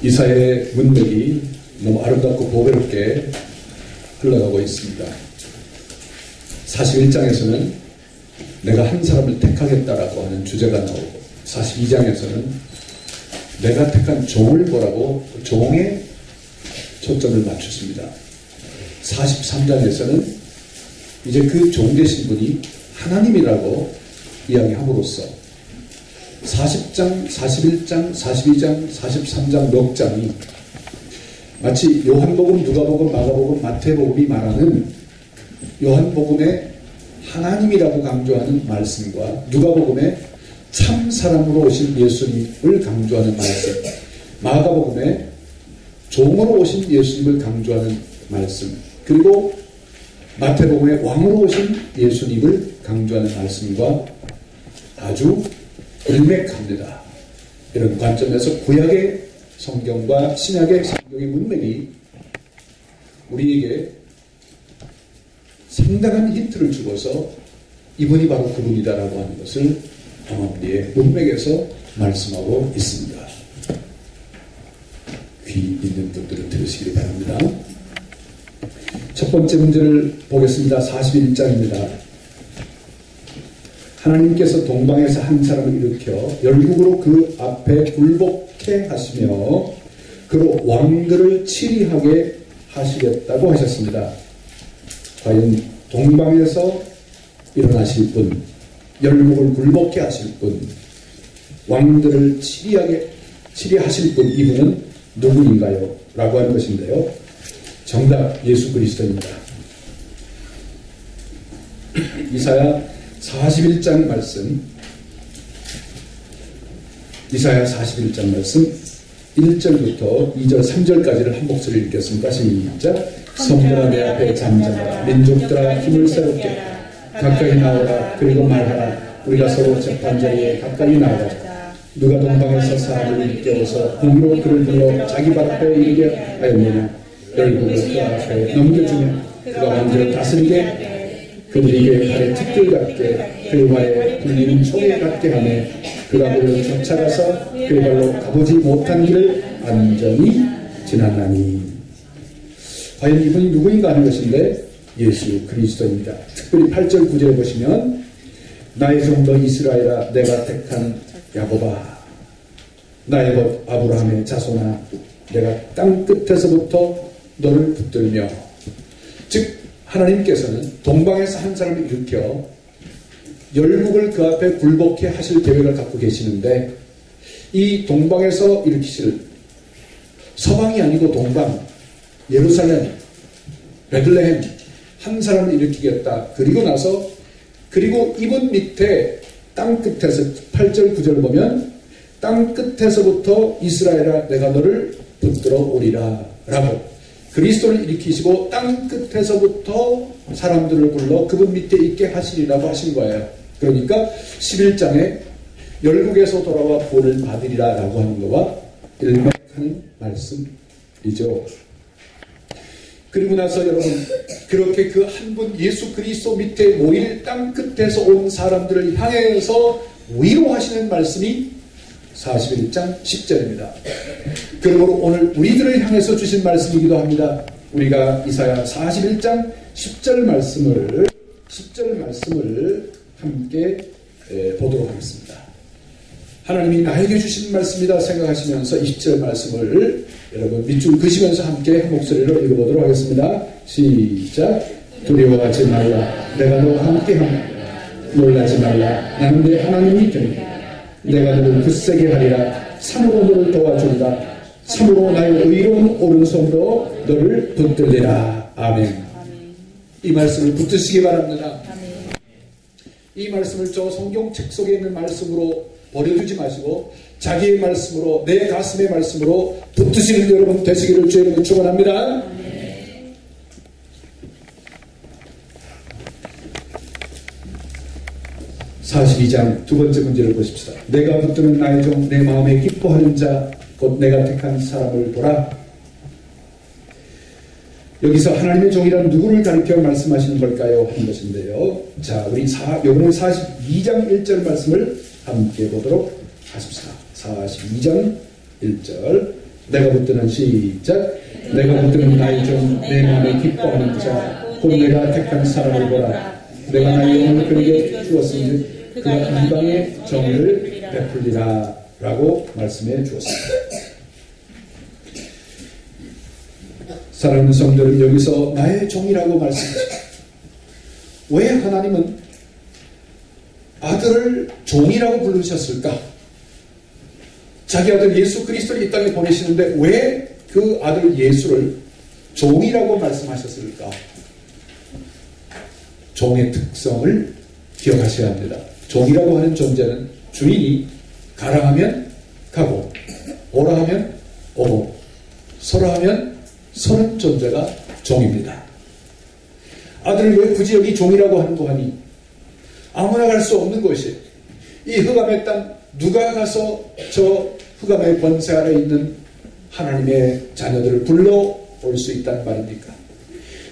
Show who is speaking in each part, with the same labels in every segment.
Speaker 1: 이사야의 문맥이 너무 아름답고 보배롭게 흘러가고 있습니다. 41장에서는 내가 한 사람을 택하겠다라고 하는 주제가 나오고 42장에서는 내가 택한 종을 보라고 종에 초점을 맞췄습니다. 43장에서는 이제 그 종 되신 분이 하나님이라고 이야기함으로써 40장, 41장, 42장, 43장 몇 장이 마치 요한복음, 누가복음, 마가복음, 마태복음이 말하는 요한복음의 하나님이라고 강조하는 말씀과 누가복음의 참 사람으로 오신 예수님을 강조하는 말씀, 마가복음의 종으로 오신 예수님을 강조하는 말씀, 그리고 마태복음의 왕으로 오신 예수님을 강조하는 말씀과 아주 일맥합니다. 이런 관점에서 구약의 성경과 신약의 성경의 문맥이 우리에게 상당한 힌트를 주고서 이분이 바로 그분이다라고 하는 것을 우리의 문맥에서 말씀하고 있습니다. 귀 있는 분들은 들으시기 바랍니다. 첫 번째 문제를 보겠습니다. 41장입니다. 하나님께서 동방에서 한 사람을 일으켜 열국으로 그 앞에 굴복해 하시며 그로 왕들을 치리하게 하시겠다고 하셨습니다. 과연 동방에서 일어나실 분, 열국을 굴복해 하실 분, 왕들을 치리하실 분, 이분은 누구인가요? 라고 하는 것인데요. 정답 예수 그리스도입니다. 이사야 41장 말씀, 이사야 41장 말씀 1절부터 2절 3절까지를 한 목소리 읽겠습니다. 시작. 성들아 내 앞에 잠잠하라. 민족들아 힘을 새롭게 하라. 가까이 나오라. 그리고 말하라. 우리가 서로 재판 자리에 가까이 나가자. 누가 동방에서 사람을 일깨워서 공으로 그를 불러 자기 발 앞에 이르게 하였느냐. 열국을 그 앞에 넘겨주며 그가 왕들을 다스리게 그들에게 발에 티끌 같게 그의 발에 불리는 총에 같게 하며 그가 그를 쫓아가서 그의 발로 가보지 못한 길을 안전히 지나나니. 과연 이분이 누구인가 하는 것인데 예수 그리스도입니다. 특별히 8절 9절에 보시면 나의 종도 이스라엘아 내가 택한 야곱아 나의 것 아브라함의 자손아 내가 땅 끝에서부터 너를 붙들며, 즉 하나님께서는 동방에서 한 사람을 일으켜 열국을 그 앞에 굴복해 하실 계획을 갖고 계시는데 이 동방에서 일으키실 서방이 아니고 동방 예루살렘 베들레헴 한 사람을 일으키겠다. 그리고 나서 그리고 이분 밑에 땅 끝에서 8절 9절을 보면 땅 끝에서부터 이스라엘아 내가 너를 붙들어 오리라 라고 그리스도를 일으키시고 땅 끝에서부터 사람들을 불러 그분 밑에 있게 하시리라고 하신 거예요. 그러니까 11장에 열국에서 돌아와 본을 받으리라 라고 하는 것과 일맥하는 말씀이죠. 그리고 나서 여러분 그렇게 그 한 분 예수 그리스도 밑에 모일 땅 끝에서 온 사람들을 향해서 위로하시는 말씀이 41장 10절입니다. 그러므로 오늘 우리들을 향해서 주신 말씀이기도 합니다. 우리가 이사야 41장 10절 말씀을 함께 보도록 하겠습니다. 하나님이 나에게 주신 말씀이다 생각하시면서 20절 말씀을 여러분 밑줄 그시면서 함께 한 목소리로 읽어보도록 하겠습니다. 시작. 두려워하지 말라. 내가 너와 함께하노라. 놀라지 말라. 나는 내 하나님이 되리라. 내가 너를 굳세게 하리라. 참으로 너를 도와주리라. 참으로 나의 의로운 오른손으로 너를 붙들리라. 아멘. 이 말씀을 붙드시기 바랍니다. 이 말씀을 저 성경책 속에 있는 말씀으로 버려두지 마시고 자기의 말씀으로 내 가슴의 말씀으로 붙드시는 여러분 되시기를 주의 이름으로 축원합니다. 42장 두 번째 문제를 보십시다. 내가 붙드는 나의 종 내 마음에 기뻐하는 자 곧 내가 택한 사람을 보라. 여기서 하나님의 종이란 누구를 가리켜 말씀하시는 걸까요? 하는 것인데요. 자, 우리 요번에 42장 1절 말씀을 함께 보도록 하십시다. 42장 1절 내가 붙드는 시작 내가 붙드는 나의 종 내 마음에 기뻐하는 자 곧 내가 택한 사람을 보라 내가 나의 영을 그에게 주었으니 그가 이방의 정의를 베풀리라 라고 말씀해 주었습니다. 사랑하는 성도들 여기서 나의 종이라고 말씀하십니다. 왜 하나님은 아들을 종이라고 부르셨을까? 자기 아들 예수 그리스도를 이 땅에 보내시는데 왜 그 아들 예수를 종이라고 말씀하셨을까? 종의 특성을 기억하셔야 합니다. 종이라고 하는 존재는 주인이 가라 하면 가고 오라 하면 오고 서라 하면 서는 존재가 종입니다. 아들을 왜 굳이 여기 종이라고 하는고 하니 아무나 갈 수 없는 곳이에요. 이 흑암의 땅 누가 가서 저 흑암의 권세 아래 있는 하나님의 자녀들을 불러올 수 있다는 말입니까?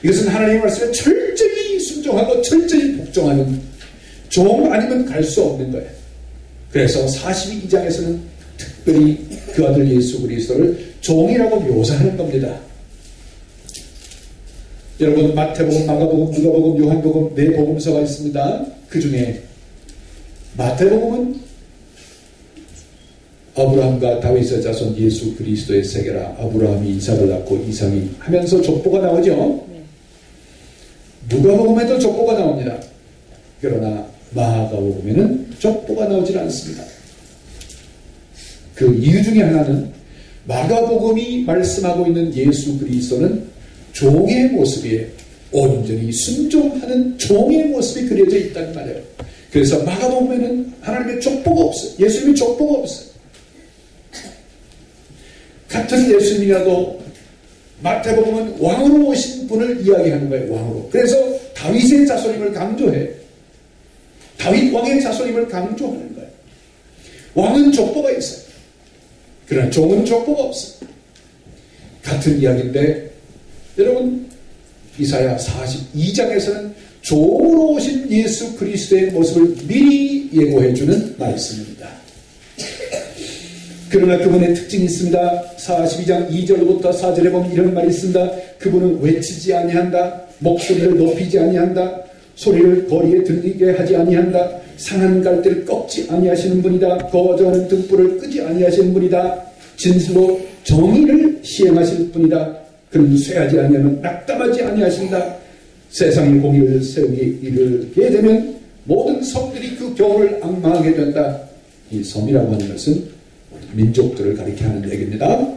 Speaker 1: 이것은 하나님의 말씀에 철저히 순종하고 철저히 복종하는 종 아니면 갈 수 없는 거예요. 그래서 42장에서는 특별히 그 아들 예수 그리스도를 종이라고 묘사하는 겁니다. 여러분 마태복음, 마가복음, 누가복음, 요한복음 네 복음서가 있습니다. 그 중에 마태복음은 아브라함과 다윗의 자손 예수 그리스도의 세계라 아브라함이 이삭을 낳고 이삭이 하면서 족보가 나오죠. 누가복음에도 족보가 나옵니다. 그러나 마가복음에는 족보가 나오질 않습니다. 그 이유 중에 하나는 마가복음이 말씀하고 있는 예수 그리스도는 종의 모습이에요. 온전히 순종하는 종의 모습이 그려져 있다는 말이에요. 그래서 마가복음에는 하나님의 족보가 없어요. 예수님의 족보가 없어요. 같은 예수님이라도 마태복음은 왕으로 오신 분을 이야기하는 거예요. 왕으로. 그래서 다윗의 자손임을 강조해. 다윗 왕의 자손임을 강조하는 거예요. 왕은 족보가 있어요. 그러나 종은 족보가 없어요. 같은 이야기인데 여러분 이사야 42장에서는 종으로 오신 예수 그리스도의 모습을 미리 예고해주는 말씀입니다. 그러나 그분의 특징이 있습니다. 42장 2절부터 4절에 보면 이런 말이 있습니다. 그분은 외치지 아니한다. 목소리를 높이지 아니한다. 소리를 거리에 들리게 하지 아니한다. 상한 갈대를 꺾지 아니하시는 분이다. 거저하는 등불을 끄지 아니하시는 분이다. 진실로 정의를 시행하실 분이다. 그는 쇠하지 아니하면 낙담하지 아니하신다. 세상의 공의를 세우기 이르게 되면 모든 섬들이 그 교훈을 앙망하게 된다. 이 섬이라고 하는 것은 민족들을 가리켜하는 얘기입니다.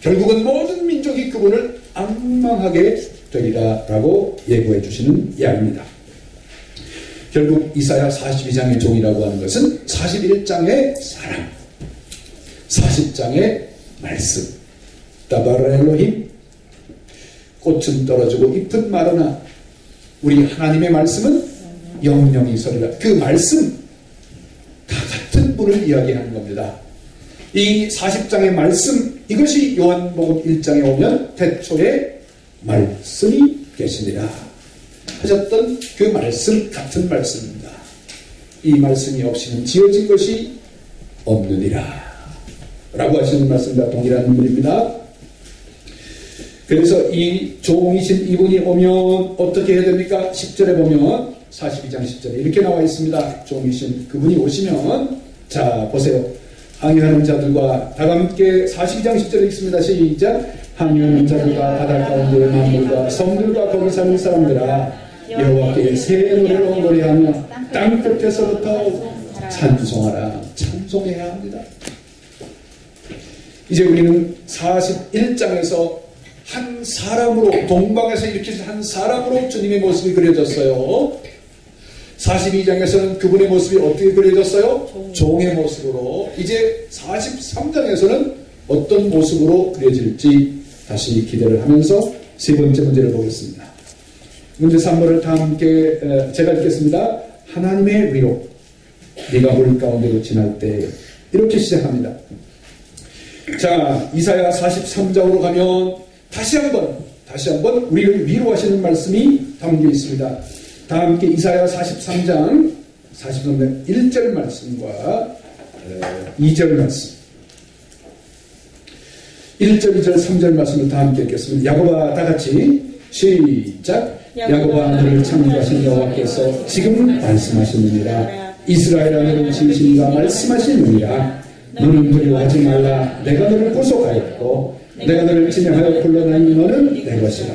Speaker 1: 결국은 모든 민족이 그분을 앙망하게 되리라 라고 예고해 주시는 이야기입니다. 결국 이사야 42장의 종이라고 하는 것은 41장의 사랑, 40장의 말씀, 다바라 엘로힘, 꽃은 떨어지고 잎은 마르나 우리 하나님의 말씀은 영영이 서리라. 그 말씀 다 같은 분을 이야기하는 겁니다. 이 40장의 말씀 이것이 요한복음 1장에 오면 태초에 말씀이 계시니라 하셨던 그 말씀 같은 말씀입니다. 이 말씀이 없이는 지어진 것이 없느니라 라고 하시는 말씀과 동일한 인물입니다. 그래서 이 종이신 이분이 오면 어떻게 해야 됩니까? 10절에 보면 42장 10절에 이렇게 나와 있습니다. 종이신 그분이 오시면 자 보세요. 항해하는 자들과 다 함께 42장 10절에 있습니다. 시작. 항해하는 자들과 바다 가운데의 만물과 섬들과 거기 사는 사람들아 여호와께 새 노래를 옹골이하며 땅 끝에서부터 찬송하라. 찬송해야 합니다. 이제 우리는 41장에서 한 사람으로 동방에서 이렇게 한 사람으로 주님의 모습이 그려졌어요. 42장에서는 그분의 모습이 어떻게 그려졌어요? 종의 모습으로. 이제 43장에서는 어떤 모습으로 그려질지 다시 기대를 하면서 세 번째 문제를 보겠습니다. 문제 3번을 다 함께 제가 읽겠습니다. 하나님의 위로 네가 물 가운데로 지날 때 이렇게 시작합니다. 자, 이사야 43장으로 가면 다시 한번 우리를 위로하시는 말씀이 담겨 있습니다. 다 함께 이사야 43장 1절 말씀과 2절 말씀 1절, 2절, 3절 말씀을 다 함께 읽겠습니다. 야고보아 다 같이 시작. 야고보아 너를 창조하신 여호와께서 지금 말씀하시느니라. 이스라엘아 너는 진심과 말씀하시느니라. 너는 두려워하지 말라. 내가 너를 구속하였고 내가 너를 진영하여 불러내니 너는 내 것이라.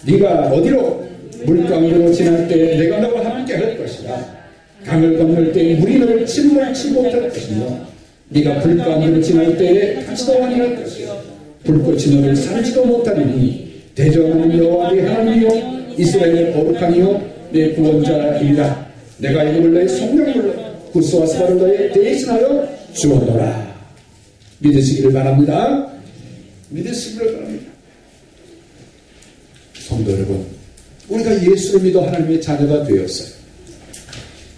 Speaker 1: 네가 어디로 물가운데로 지날 때 내가 너와 함께 할 것이라. 강을 건널 때 물이 너를 침몰치 못할 것이며 네가 불가운데로 지날 때에 타지도 아니할 것이요 불꽃이 너를 사르지도 못하리니 대전하는 여호와 네 하나님이요 이스라엘의 거룩하니요 내 구원자이라. 내가 이름을 너의 성령으로 구스와 스바를 너의 대신하여 주었노라. 믿으시기를 바랍니다. 믿으시기를 바랍니다. 성도 여러분, 우리가 예수를 믿어 하나님의 자녀가 되었어요.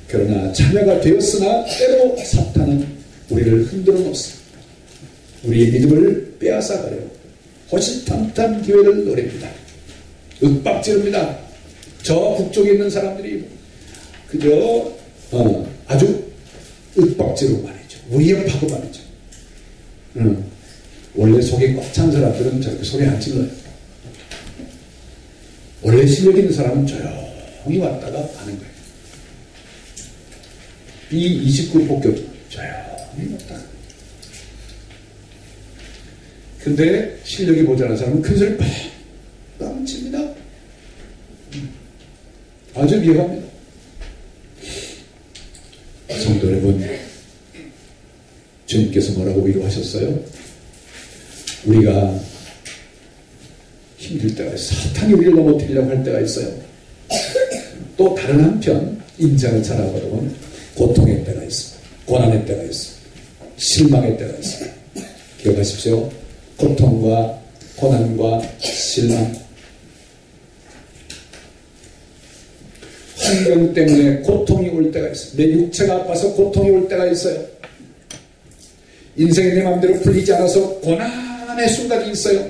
Speaker 1: 그러나 자녀가 되었으나 때로 사탄은 우리를 흔들어 놓습니다. 우리의 믿음을 빼앗아가려고 호시탐탐 기회를 노립니다. 윽박지릅니다. 저 북쪽에 있는 사람들이 그저 아주 윽박지르고 말이죠. 위협하고 말이죠. 원래 속에 꽉 찬 사람들은 저렇게 소리 안 질러요. 원래 실력 있는 사람은 조용히 왔다가 가는 거예요. B29 폭격 조용히 왔다가. 근데 실력이 모자란 사람은 큰 소리 빡 칩니다. 아주 위험합니다. 성도 여러분, 주님께서 뭐라고 위로하셨어요? 우리가 힘들 때가 있어요. 사탄이 우리를 넘어뜨리려고 할 때가 있어요. 또 다른 한편 인생을 살아가보면 고통의 때가 있어요. 고난의 때가 있어요. 실망의 때가 있어요. 기억하십시오. 고통과 고난과 실망, 환경 때문에 고통이 올 때가 있어요. 내 육체가 아파서 고통이 올 때가 있어요. 인생이 내 마음대로 풀리지 않아서 고난의 순간이 있어요.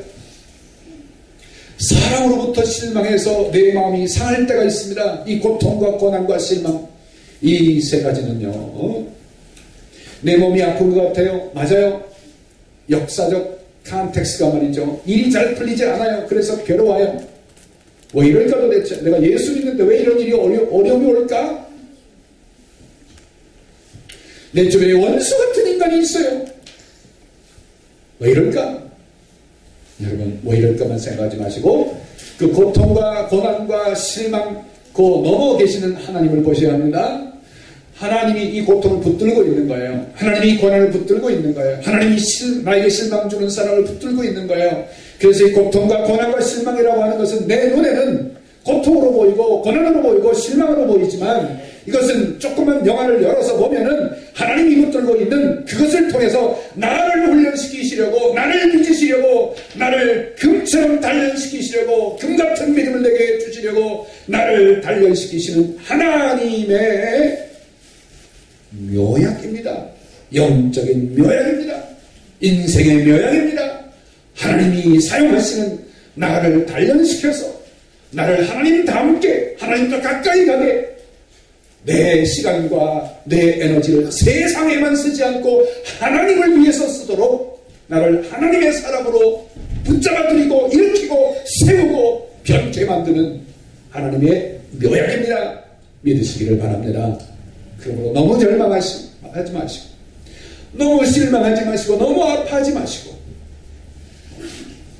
Speaker 1: 사랑으로부터 실망해서 내 마음이 상할 때가 있습니다. 이 고통과 고난과 실망, 이 세 가지는요, 내 몸이 아픈 것 같아요. 맞아요. 역사적 컨텍스트가 말이죠. 일이 잘 풀리지 않아요. 그래서 괴로워요. 왜 이럴까 도대체? 내가 예수 믿는데 왜 이런 일이 어려움이 올까? 내 주변에 원수 같은 인간이 있어요. 왜 이럴까? 여러분, 왜 이럴까만 생각하지 마시고 그 고통과 고난과 실망 그 넘어 계시는 하나님을 보셔야 합니다. 하나님이 이 고통을 붙들고 있는 거예요. 하나님이 이 고난을 붙들고 있는 거예요. 하나님이 나에게 실망 주는 사람을 붙들고 있는 거예요. 그래서 이 고통과 고난과 실망이라고 하는 것은 내 눈에는 고통으로 보이고 고난으로 보이고 실망으로 보이지만 이것은 조금만 영화를 열어서 보면은 하나님이 붙들고 있는 그것을 통해서 나를 훈련시키시려고, 나를 빚으시려고, 나를 금처럼 단련시키시려고, 금같은 믿음을 내게 주시려고 나를 단련시키시는 하나님의 묘약입니다. 영적인 묘약입니다. 인생의 묘약입니다. 하나님이 사용하시는 나를 단련시켜서 나를 하나님답게, 하나님과 가까이 가게, 내 시간과 내 에너지를 세상에만 쓰지 않고 하나님을 위해서 쓰도록 나를 하나님의 사람으로 붙잡아들이고 일으키고 세우고 변케 만드는 하나님의 묘약입니다. 믿으시기를 바랍니다. 그러므로 너무 절망하지 마시고, 너무 실망하지 마시고, 너무 아파하지 마시고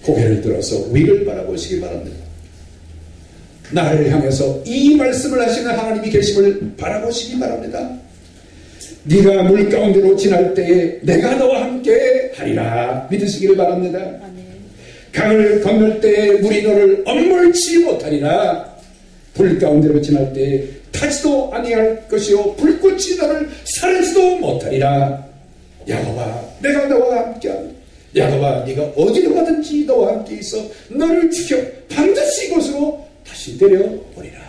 Speaker 1: 고개를 들어서 위를 바라보시기 바랍니다. 나를 향해서 이 말씀을 하시는 하나님이 계심을 바라보시기 바랍니다. 네가 물 가운데로 지날 때에 내가 너와 함께 하리라. 믿으시기를 바랍니다. 강을 건널 때에 물이 너를 엄물치 못하리라. 불 가운데로 지날 때에 타지도 아니할 것이요 불꽃이 너를 사르지도 못하리라. 야고보아, 내가 너와 함께하리라. 야고보아, 네가 어디로 가든지 너와 함께 있어 너를 지켜 반드시 이곳으로 다시 데려오리라.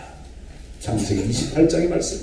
Speaker 1: 창세기 28장의 말씀.